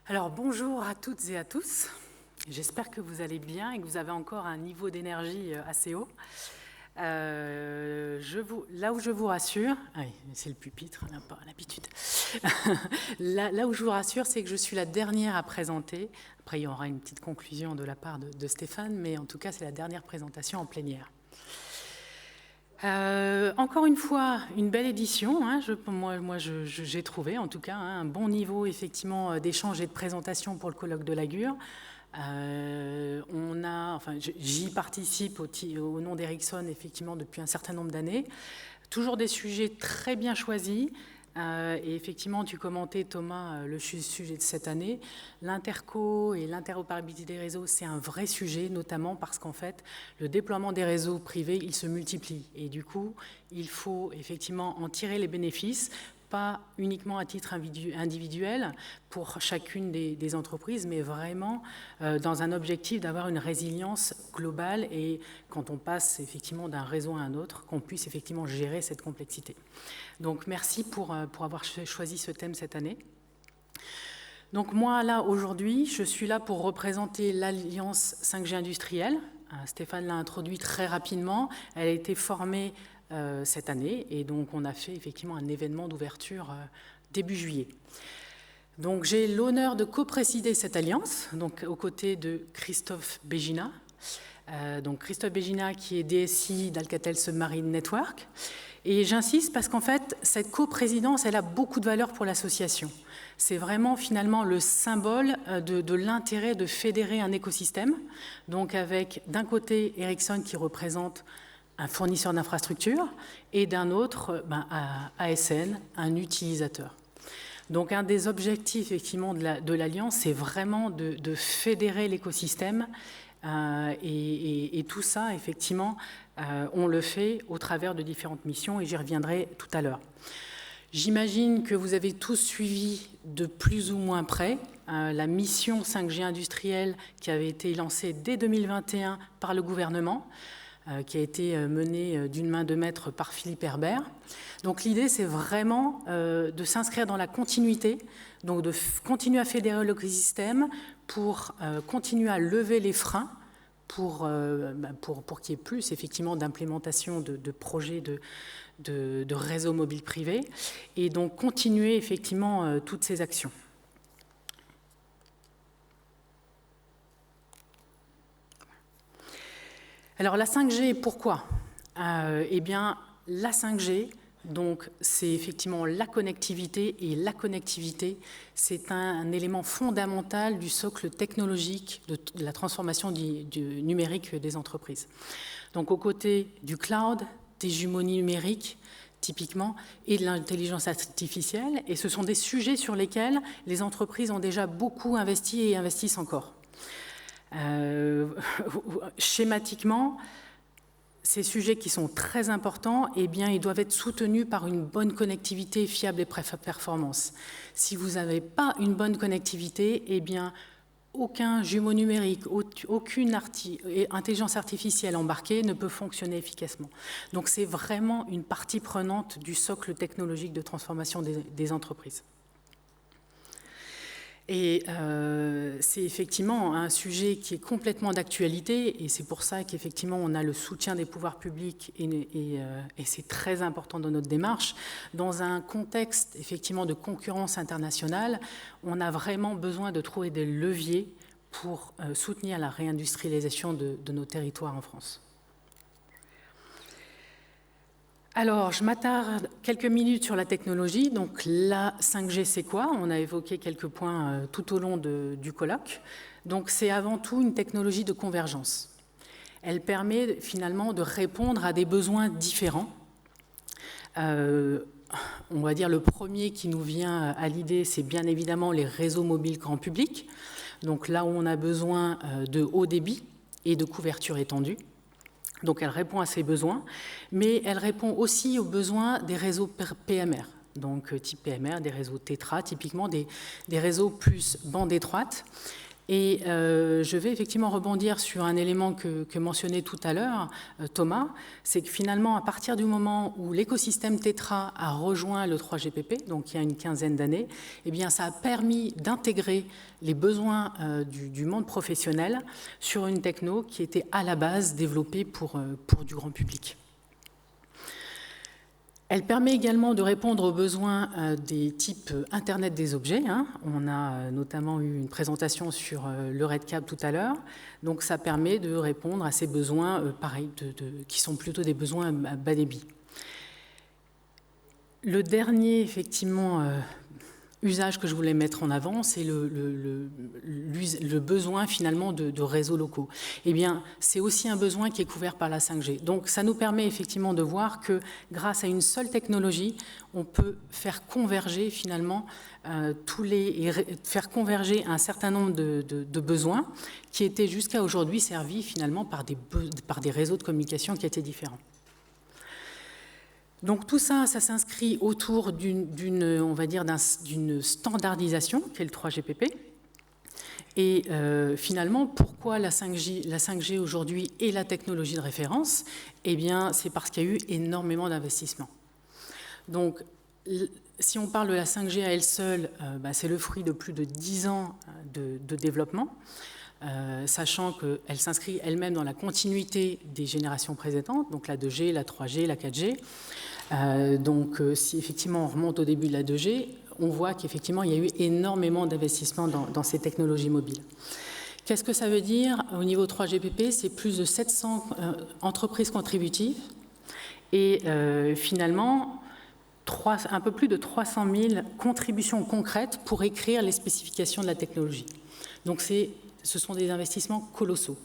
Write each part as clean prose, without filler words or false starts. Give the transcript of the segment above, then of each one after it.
Alors bonjour à toutes et à tous, j'espère que vous allez bien et que vous avez encore un niveau d'énergie assez haut. Là où je vous rassure, oui, c'est le pupitre, on n'a pas l'habitude. Là où je vous rassure, c'est que je suis la dernière à présenter. Après, il y aura une petite conclusion de la part de Stéphane, mais en tout cas, c'est la dernière présentation en plénière. Encore une fois, une belle édition. J'ai trouvé, en tout cas, un bon niveau effectivement d'échange et de présentation pour le colloque de Lagure. J'y participe au nom d'Ericsson effectivement depuis un certain nombre d'années. Toujours des sujets très bien choisis. Et effectivement, tu commentais, Thomas, le sujet de cette année. L'interco et l'interopérabilité des réseaux, c'est un vrai sujet, notamment parce qu'en fait, le déploiement des réseaux privés, il se multiplie. Et du coup, il faut effectivement en tirer les bénéfices, pas uniquement à titre individuel pour chacune des entreprises, mais vraiment dans un objectif d'avoir une résilience globale et quand on passe effectivement d'un réseau à un autre, qu'on puisse effectivement gérer cette complexité. Donc merci pour avoir choisi ce thème cette année. Donc moi, là, aujourd'hui, je suis là pour représenter l'Alliance 5G industrielle. Stéphane l'a introduit très rapidement. Elle a été formée cette année et donc on a fait effectivement un événement d'ouverture début juillet. Donc j'ai l'honneur de co-présider cette alliance, donc aux côtés de Christophe Bégina. Donc Christophe Bégina qui est DSI d'Alcatel Submarine Network. Et j'insiste parce qu'en fait, cette coprésidence, elle a beaucoup de valeur pour l'association. C'est vraiment finalement le symbole de l'intérêt de fédérer un écosystème. Donc avec d'un côté Ericsson qui représente un fournisseur d'infrastructures et d'un autre ASN, un utilisateur. Donc un des objectifs effectivement de l'Alliance, c'est vraiment de fédérer l'écosystème et tout ça effectivement on le fait au travers de différentes missions et j'y reviendrai tout à l'heure. J'imagine que vous avez tous suivi de plus ou moins près la mission 5G industrielle qui avait été lancée dès 2021 par le gouvernement, qui a été menée d'une main de maître par Philippe Herbert. Donc l'idée, c'est vraiment de s'inscrire dans la continuité, donc de continuer à fédérer l'écosystème pour continuer à lever les freins pour qu'il y ait plus effectivement d'implémentation de projets de réseaux mobiles privés et donc continuer effectivement toutes ces actions. Alors la 5G, pourquoi Eh bien, la 5G, donc c'est effectivement la connectivité, et la connectivité, c'est un élément fondamental du socle technologique de la transformation du numérique des entreprises. Donc aux côtés du cloud, des jumeaux numériques, typiquement, et de l'intelligence artificielle, et ce sont des sujets sur lesquels les entreprises ont déjà beaucoup investi et investissent encore. Schématiquement, ces sujets qui sont très importants, eh bien, ils doivent être soutenus par une bonne connectivité fiable et performance. Si vous n'avez pas une bonne connectivité, eh bien, aucun jumeau numérique, aucune intelligence artificielle embarquée ne peut fonctionner efficacement. Donc c'est vraiment une partie prenante du socle technologique de transformation des entreprises. Et c'est effectivement un sujet qui est complètement d'actualité et c'est pour ça qu'effectivement on a le soutien des pouvoirs publics et c'est très important dans notre démarche. Dans un contexte effectivement de concurrence internationale, on a vraiment besoin de trouver des leviers pour soutenir la réindustrialisation de nos territoires en France. Alors, je m'attarde quelques minutes sur la technologie. Donc, la 5G, c'est quoi? On a évoqué quelques points tout au long du colloque. Donc, c'est avant tout une technologie de convergence. Elle permet finalement de répondre à des besoins différents. On va dire le premier qui nous vient à l'idée, c'est bien évidemment les réseaux mobiles grand public. Donc, là où on a besoin de haut débit et de couverture étendue. Donc elle répond à ces besoins, mais elle répond aussi aux besoins des réseaux PMR. Donc type PMR, des réseaux Tetra, typiquement des réseaux plus bande étroite. Et je vais effectivement rebondir sur un élément que mentionnait tout à l'heure Thomas, c'est que finalement, à partir du moment où l'écosystème Tetra a rejoint le 3GPP, donc il y a une quinzaine d'années, eh bien, ça a permis d'intégrer les besoins du monde professionnel sur une techno qui était à la base développée pour du grand public. Elle permet également de répondre aux besoins des types Internet des objets. On a notamment eu une présentation sur le RedCap tout à l'heure. Donc ça permet de répondre à ces besoins, pareil, qui sont plutôt des besoins à bas débit. Le dernier, effectivement, usage que je voulais mettre en avant, c'est le besoin finalement de réseaux locaux. Eh bien, c'est aussi un besoin qui est couvert par la 5G. Donc, ça nous permet effectivement de voir que grâce à une seule technologie, on peut faire converger finalement faire converger un certain nombre de besoins qui étaient jusqu'à aujourd'hui servis finalement par des réseaux de communication qui étaient différents. Donc tout ça, ça s'inscrit autour on va dire, d'une standardisation, qui est le 3GPP. Et finalement, pourquoi la 5G aujourd'hui est la technologie de référence? Eh bien, c'est parce qu'il y a eu énormément d'investissements. Donc, si on parle de la 5G à elle seule, c'est le fruit de plus de 10 ans de développement. Sachant qu'elle s'inscrit elle-même dans la continuité des générations précédentes, donc la 2G, la 3G, la 4G. Si effectivement on remonte au début de la 2G, on voit qu'effectivement il y a eu énormément d'investissements dans ces technologies mobiles. Qu'est-ce que ça veut dire? Au niveau 3GPP, c'est plus de 700 entreprises contributives et finalement un peu plus de 300 000 contributions concrètes pour écrire les spécifications de la technologie. Donc ce sont des investissements colossaux.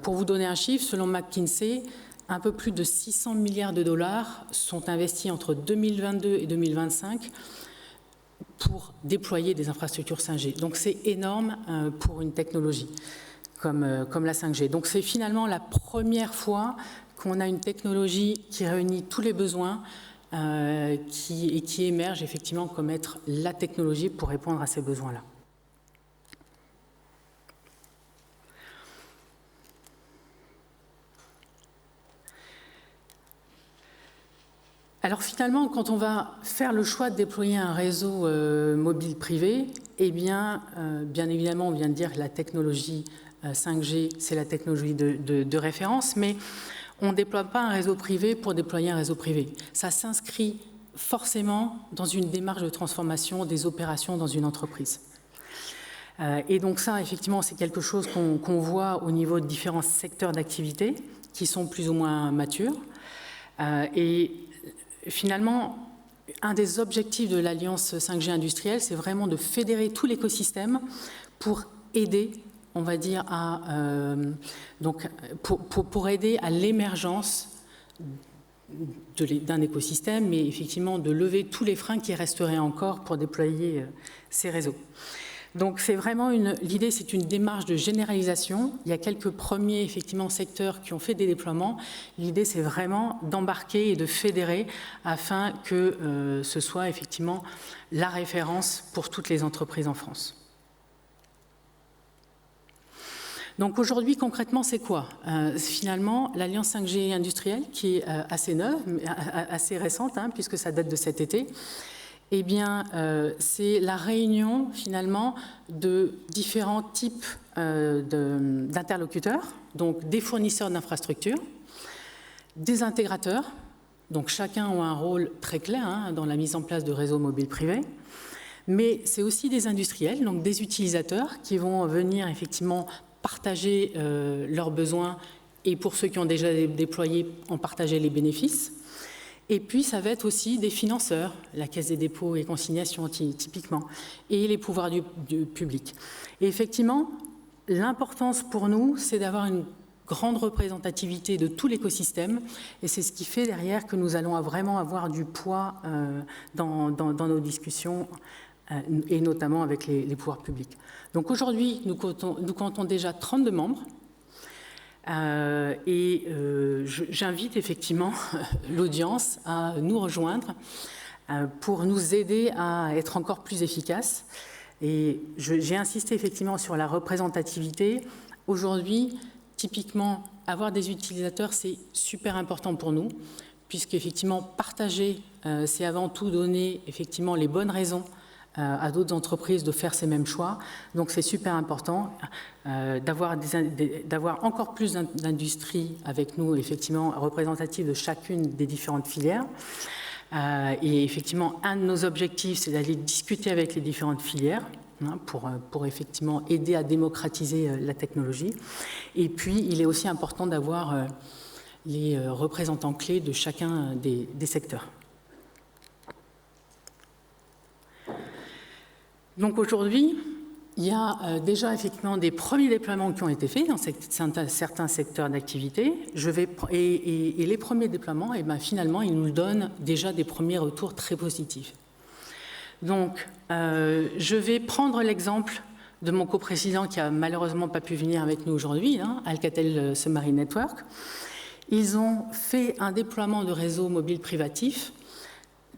Pour vous donner un chiffre, selon McKinsey, un peu plus de 600 milliards de dollars sont investis entre 2022 et 2025 pour déployer des infrastructures 5G. Donc c'est énorme pour une technologie comme la 5G. Donc c'est finalement la première fois qu'on a une technologie qui réunit tous les besoins et qui émerge effectivement comme être la technologie pour répondre à ces besoins-là. Alors finalement, quand on va faire le choix de déployer un réseau mobile privé, eh bien évidemment, on vient de dire que la technologie 5G, c'est la technologie de référence, mais on ne déploie pas un réseau privé pour déployer un réseau privé. Ça s'inscrit forcément dans une démarche de transformation des opérations dans une entreprise. Et donc ça, effectivement, c'est quelque chose qu'on voit au niveau de différents secteurs d'activité qui sont plus ou moins matures. Et finalement, un des objectifs de l'Alliance 5G industrielle, c'est vraiment de fédérer tout l'écosystème pour aider, on va dire, pour aider à l'émergence d'un écosystème, mais effectivement de lever tous les freins qui resteraient encore pour déployer ces réseaux. Donc c'est vraiment l'idée, c'est une démarche de généralisation. Il y a quelques premiers effectivement secteurs qui ont fait des déploiements. L'idée, c'est vraiment d'embarquer et de fédérer afin que ce soit effectivement la référence pour toutes les entreprises en France. Donc aujourd'hui, concrètement, c'est quoi? Finalement, l'Alliance 5G industrielle, qui est assez neuve, assez récente, puisque ça date de cet été, eh bien, c'est la réunion, finalement, de différents types d'interlocuteurs, donc des fournisseurs d'infrastructures, des intégrateurs, donc chacun a un rôle très clair dans la mise en place de réseaux mobiles privés, mais c'est aussi des industriels, donc des utilisateurs qui vont venir effectivement partager leurs besoins et pour ceux qui ont déjà déployé, en partager les bénéfices. Et puis, ça va être aussi des financeurs, la Caisse des dépôts et consignations typiquement, et les pouvoirs du public. Et effectivement, l'importance pour nous, c'est d'avoir une grande représentativité de tout l'écosystème, et c'est ce qui fait derrière que nous allons vraiment avoir du poids dans nos discussions, et notamment avec les pouvoirs publics. Donc aujourd'hui, nous comptons déjà 32 membres, j'invite effectivement l'audience à nous rejoindre pour nous aider à être encore plus efficaces. Et j'ai insisté effectivement sur la représentativité. Aujourd'hui, typiquement, avoir des utilisateurs, c'est super important pour nous, puisqu'effectivement, partager, c'est avant tout donner effectivement les bonnes raisons à d'autres entreprises de faire ces mêmes choix. Donc c'est super important d'avoir encore plus d'industries avec nous, effectivement, représentatives de chacune des différentes filières. Et effectivement, un de nos objectifs, c'est d'aller discuter avec les différentes filières pour effectivement aider à démocratiser la technologie. Et puis, il est aussi important d'avoir les représentants clés de chacun des secteurs. Donc aujourd'hui, il y a déjà effectivement des premiers déploiements qui ont été faits dans certains secteurs d'activité. Et les premiers déploiements, et finalement, ils nous donnent déjà des premiers retours très positifs. Donc, je vais prendre l'exemple de mon coprésident qui a malheureusement pas pu venir avec nous aujourd'hui, Alcatel Submarine Network. Ils ont fait un déploiement de réseau mobile privatif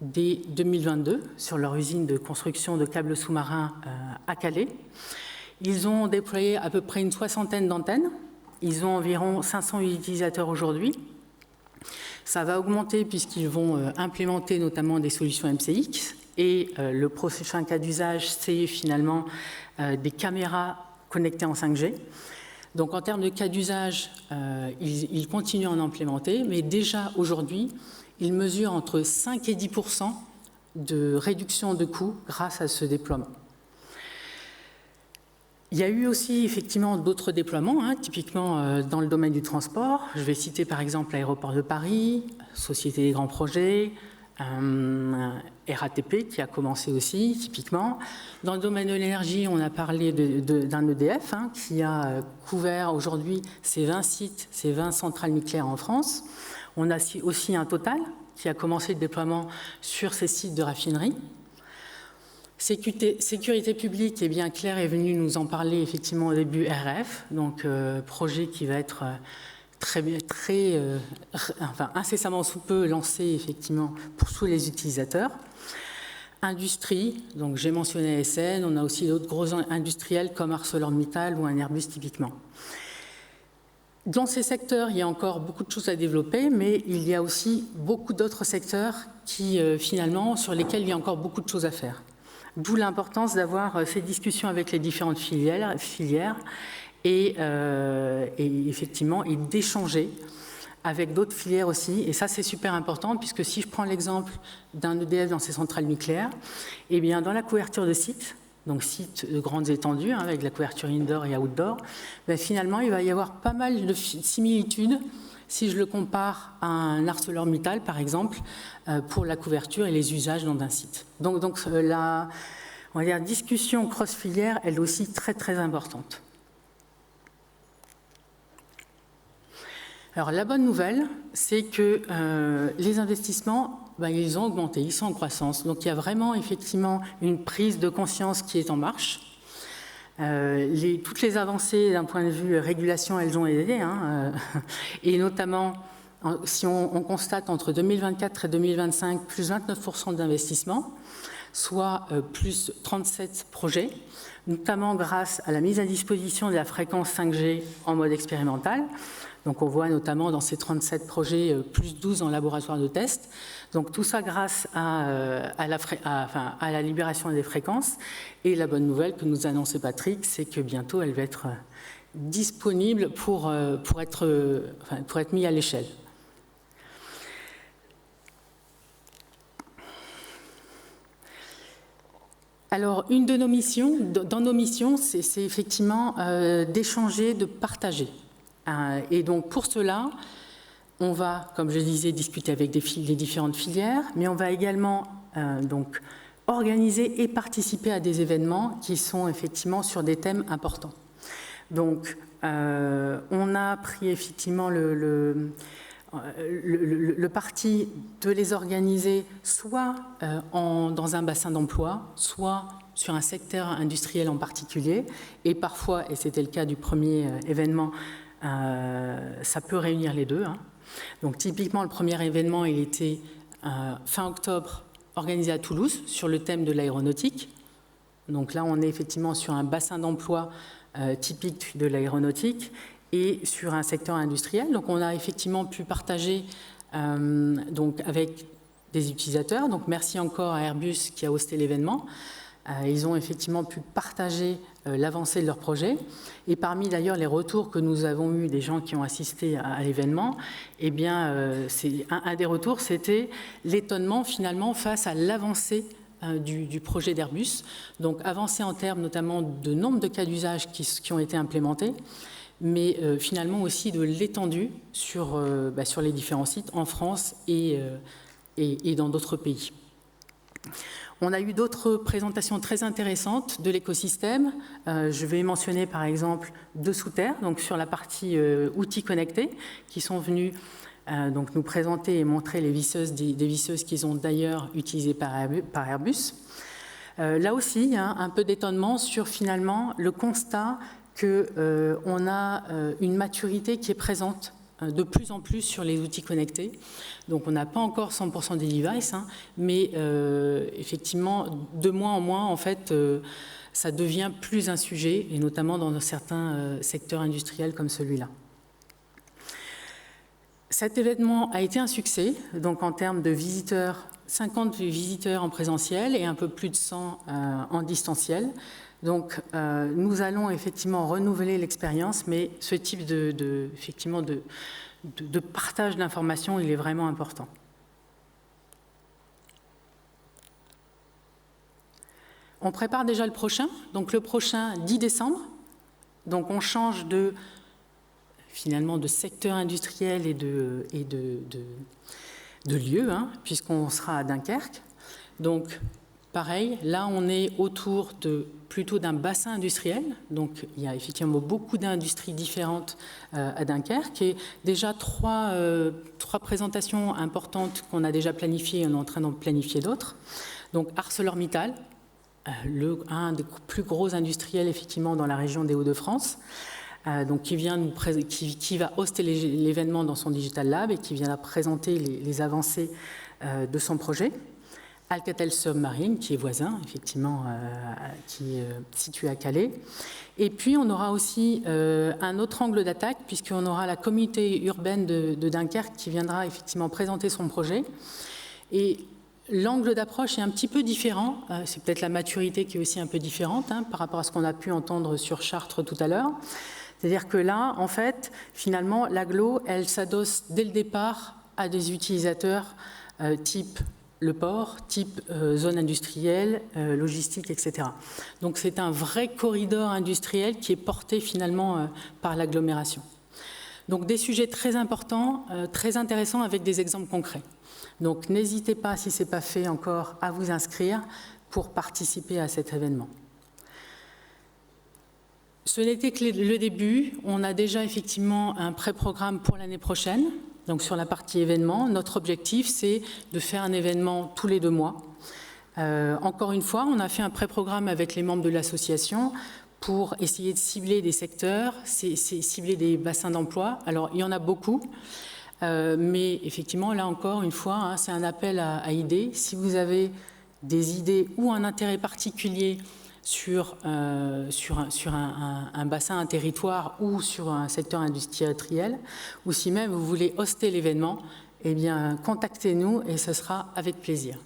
dès 2022 sur leur usine de construction de câbles sous-marins à Calais. Ils ont déployé à peu près une 60aine d'antennes. Ils ont environ 500 utilisateurs aujourd'hui. Ça va augmenter puisqu'ils vont implémenter notamment des solutions MCX. Et le prochain cas d'usage, c'est finalement des caméras connectées en 5G. Donc en termes de cas d'usage, ils continuent à en implémenter, mais déjà aujourd'hui, ils mesurent entre 5 et 10% de réduction de coûts grâce à ce déploiement. Il y a eu aussi effectivement d'autres déploiements, typiquement dans le domaine du transport. Je vais citer par exemple l'Aéroport de Paris, Société des Grands Projets, RATP qui a commencé aussi, typiquement. Dans le domaine de l'énergie, on a parlé d'un EDF qui a couvert aujourd'hui ces 20 sites, ces 20 centrales nucléaires en France. On a aussi un Total qui a commencé le déploiement sur ces sites de raffinerie. Sécurité publique, eh bien, Claire est venue nous en parler effectivement au début, RF, donc projet qui va être incessamment sous peu lancé effectivement pour tous les utilisateurs. Industrie, donc j'ai mentionné SN, on a aussi d'autres gros industriels comme ArcelorMittal ou un Airbus typiquement. Dans ces secteurs, il y a encore beaucoup de choses à développer, mais il y a aussi beaucoup d'autres secteurs qui, finalement, sur lesquels il y a encore beaucoup de choses à faire. D'où l'importance d'avoir ces discussions avec les différentes filières et effectivement, et d'échanger avec d'autres filières aussi. Et ça, c'est super important, puisque si je prends l'exemple d'un EDF dans ses centrales nucléaires, eh bien, dans la couverture de sites, donc sites de grandes étendues, avec la couverture indoor et outdoor, finalement, il va y avoir pas mal de similitudes si je le compare à un ArcelorMittal, par exemple, pour la couverture et les usages dans un site. Donc la on va dire, discussion cross-filière, elle est aussi très, très importante. Alors, la bonne nouvelle, c'est que les investissements, ils ont augmenté, ils sont en croissance. Donc, il y a vraiment, effectivement, une prise de conscience qui est en marche. Toutes les avancées d'un point de vue régulation, elles ont aidé. Et notamment, si on constate entre 2024 et 2025, plus 29% d'investissement, soit plus 37 projets, notamment grâce à la mise à disposition de la fréquence 5G en mode expérimental. Donc on voit notamment dans ces 37 projets plus 12 en laboratoire de test. Donc tout ça grâce à la libération des fréquences. Et la bonne nouvelle que nous annonçait Patrick, c'est que bientôt elle va être disponible pour être mise à l'échelle. Alors, une de nos missions, dans nos missions, c'est effectivement d'échanger, de partager. Et donc, pour cela, on va, comme je disais, discuter avec les différentes filières, mais on va également donc, organiser et participer à des événements qui sont effectivement sur des thèmes importants. Donc, on a pris effectivement le parti de les organiser soit dans un bassin d'emploi, soit sur un secteur industriel en particulier. Et parfois, et c'était le cas du premier événement, ça peut réunir les deux. Donc typiquement, le premier événement, il était fin octobre, organisé à Toulouse, sur le thème de l'aéronautique. Donc là, on est effectivement sur un bassin d'emploi typique de l'aéronautique et sur un secteur industriel. Donc on a effectivement pu partager donc avec des utilisateurs. Donc merci encore à Airbus qui a hosté l'événement. Ils ont effectivement pu partager l'avancée de leur projet. Et parmi d'ailleurs les retours que nous avons eus des gens qui ont assisté à l'événement, eh bien, un des retours, c'était l'étonnement finalement face à l'avancée du projet d'Airbus. Donc avancée en termes notamment de nombre de cas d'usage qui ont été implémentés, mais finalement aussi de l'étendue sur les différents sites en France et dans d'autres pays. On a eu d'autres présentations très intéressantes de l'écosystème. Je vais mentionner par exemple deux sous-terres, donc sur la partie outils connectés, qui sont venus donc nous présenter et montrer les visseuses, des visseuses qu'ils ont d'ailleurs utilisées par Airbus. Là aussi, un peu d'étonnement sur finalement le constat qu'on a une maturité qui est présente de plus en plus sur les outils connectés. Donc on n'a pas encore 100% des devices, mais effectivement, de moins en moins, en fait, ça devient plus un sujet, et notamment dans certains secteurs industriels comme celui-là. Cet événement a été un succès, donc en termes de visiteurs, 50 visiteurs en présentiel et un peu plus de 100 en distanciel. Donc nous allons effectivement renouveler l'expérience, mais ce type effectivement de partage d'informations, il est vraiment important. On prépare déjà le prochain, donc le prochain 10 décembre. Donc on change finalement de secteur industriel et de lieu, puisqu'on sera à Dunkerque. Donc pareil, là on est autour plutôt d'un bassin industriel, donc il y a effectivement beaucoup d'industries différentes à Dunkerque, et déjà trois présentations importantes qu'on a déjà planifiées, on est en train d'en planifier d'autres. Donc ArcelorMittal, un des plus gros industriels effectivement dans la région des Hauts-de-France, donc qui va hoster l'événement dans son Digital Lab et qui viendra présenter les avancées de son projet. Alcatel Submarine, qui est voisin, effectivement, qui est situé à Calais. Et puis, on aura aussi un autre angle d'attaque, puisqu'on aura la communauté urbaine de Dunkerque qui viendra effectivement présenter son projet. Et l'angle d'approche est un petit peu différent. C'est peut-être la maturité qui est aussi un peu différente par rapport à ce qu'on a pu entendre sur Chartres tout à l'heure. C'est-à-dire que là, en fait, finalement, l'agglo, elle s'adosse dès le départ à des utilisateurs type le port, type zone industrielle, logistique, etc. Donc c'est un vrai corridor industriel qui est porté finalement par l'agglomération. Donc des sujets très importants, très intéressants avec des exemples concrets. Donc n'hésitez pas, si ce n'est pas fait encore, à vous inscrire pour participer à cet événement. Ce n'était que le début. On a déjà effectivement un pré-programme pour l'année prochaine. Donc sur la partie événement, notre objectif, c'est de faire un événement tous les 2 mois. Encore une fois, on a fait un pré-programme avec les membres de l'association pour essayer de cibler des secteurs, cibler des bassins d'emploi. Alors, il y en a beaucoup, mais effectivement, là encore, une fois, c'est un appel à idées. Si vous avez des idées ou un intérêt particulier sur un bassin, un territoire ou sur un secteur industriel, ou si même vous voulez hoster l'événement, eh bien, contactez-nous et ce sera avec plaisir.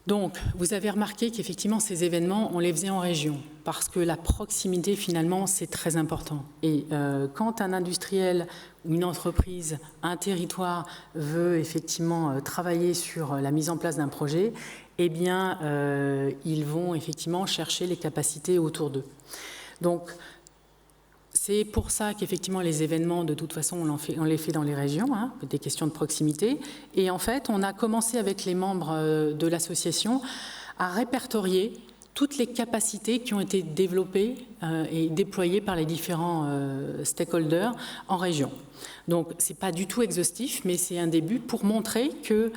Donc, vous avez remarqué qu'effectivement, ces événements, on les faisait en région, parce que la proximité, finalement, c'est très important. Et quand un industriel, une entreprise, un territoire veut effectivement travailler sur la mise en place d'un projet, eh bien, ils vont effectivement chercher les capacités autour d'eux. Donc, c'est pour ça qu'effectivement les événements, de toute façon, on les fait dans les régions, des questions de proximité. Et en fait, on a commencé avec les membres de l'association à répertorier toutes les capacités qui ont été développées et déployées par les différents stakeholders en région. Donc, ce n'est pas du tout exhaustif, mais c'est un début pour montrer que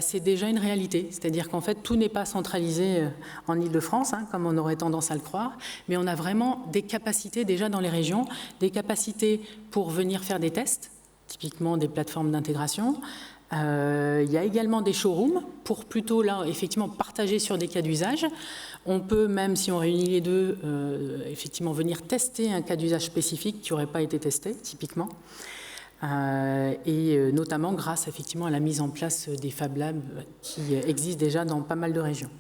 c'est déjà une réalité. C'est-à-dire qu'en fait, tout n'est pas centralisé en Île-de-France, comme on aurait tendance à le croire, mais on a vraiment des capacités déjà dans les régions, des capacités pour venir faire des tests, typiquement des plateformes d'intégration. Il y a également des showrooms pour plutôt, là, effectivement, partager sur des cas d'usage. On peut, même si on réunit les deux, effectivement, venir tester un cas d'usage spécifique qui n'aurait pas été testé, typiquement. Et notamment grâce, effectivement, à la mise en place des Fab Labs qui existent déjà dans pas mal de régions.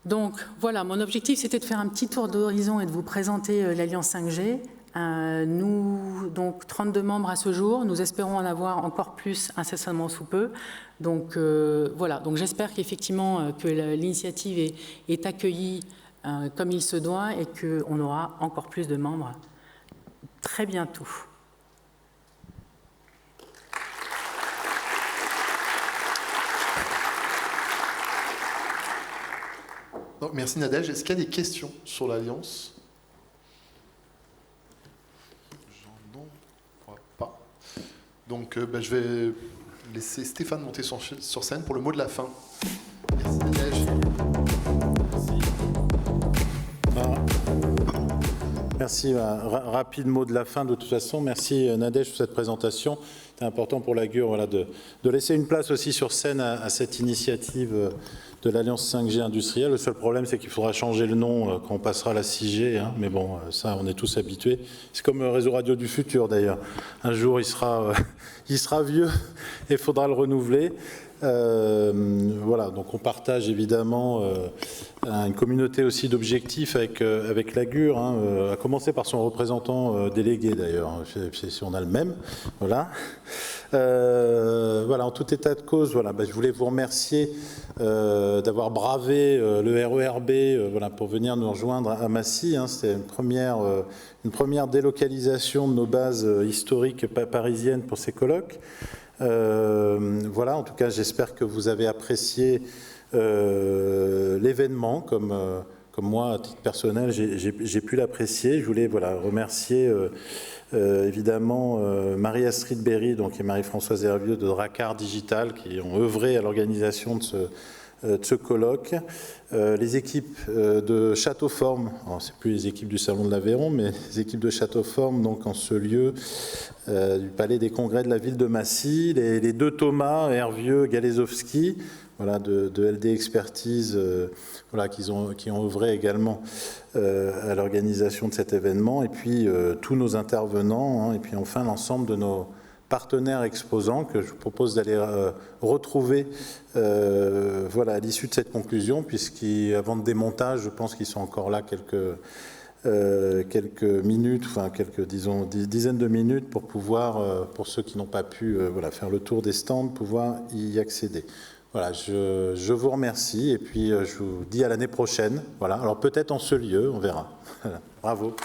Donc, voilà, mon objectif, c'était de faire un petit tour d'horizon et de vous présenter l'Alliance 5G. Nous, donc 32 membres à ce jour, nous espérons en avoir encore plus incessamment sous peu. Donc voilà, donc j'espère qu'effectivement que l'initiative est accueillie comme il se doit et qu'on aura encore plus de membres très bientôt. Donc, merci Nadège. Est-ce qu'il y a des questions sur l'Alliance ? Donc, je vais laisser Stéphane monter sur scène pour le mot de la fin. Merci Nadège. Merci. Rapide mot de la fin de toute façon. Merci Nadège pour cette présentation. C'est important pour la GUR, voilà, de laisser une place aussi sur scène à cette initiative de l'Alliance 5G industrielle. Le seul problème, c'est qu'il faudra changer le nom quand on passera à la 6G. Hein, mais bon, ça, on est tous habitués. C'est comme Réseau Radio du Futur, d'ailleurs. Un jour, il sera vieux et il faudra le renouveler. Voilà, donc on partage évidemment une communauté aussi d'objectifs avec la GUR, hein, à commencer par son représentant délégué d'ailleurs, si on a le même. Voilà. Voilà, en tout état de cause, voilà, je voulais vous remercier d'avoir bravé le RERB voilà, pour venir nous rejoindre à Massy. Hein, c'était une première délocalisation de nos bases historiques parisiennes pour ces colloques. Voilà, en tout cas, j'espère que vous avez apprécié l'événement comme moi, à titre personnel, j'ai pu l'apprécier. Je voulais remercier évidemment Marie-Astrid Berry donc, et Marie-Françoise Hervieux de Dracar Digital qui ont œuvré à l'organisation de ce colloque, les équipes de Châteauforme, c'est plus les équipes du Salon de l'Aveyron, mais les équipes de Châteauforme, donc en ce lieu du Palais des Congrès de la ville de Massy, les deux Thomas, Hervieux, Galezowski, voilà, de LD Expertise, voilà, qui ont œuvré également à l'organisation de cet événement, et puis tous nos intervenants, hein, et puis enfin l'ensemble de nos partenaires exposants que je vous propose d'aller retrouver voilà, à l'issue de cette conclusion, puisqu'avant le démontage, je pense qu'ils sont encore là quelques minutes, enfin quelques, disons, dizaines de minutes pour pouvoir, pour ceux qui n'ont pas pu voilà, faire le tour des stands, pouvoir y accéder. Voilà, je vous remercie et puis je vous dis à l'année prochaine. Voilà, alors peut-être en ce lieu, on verra. Bravo.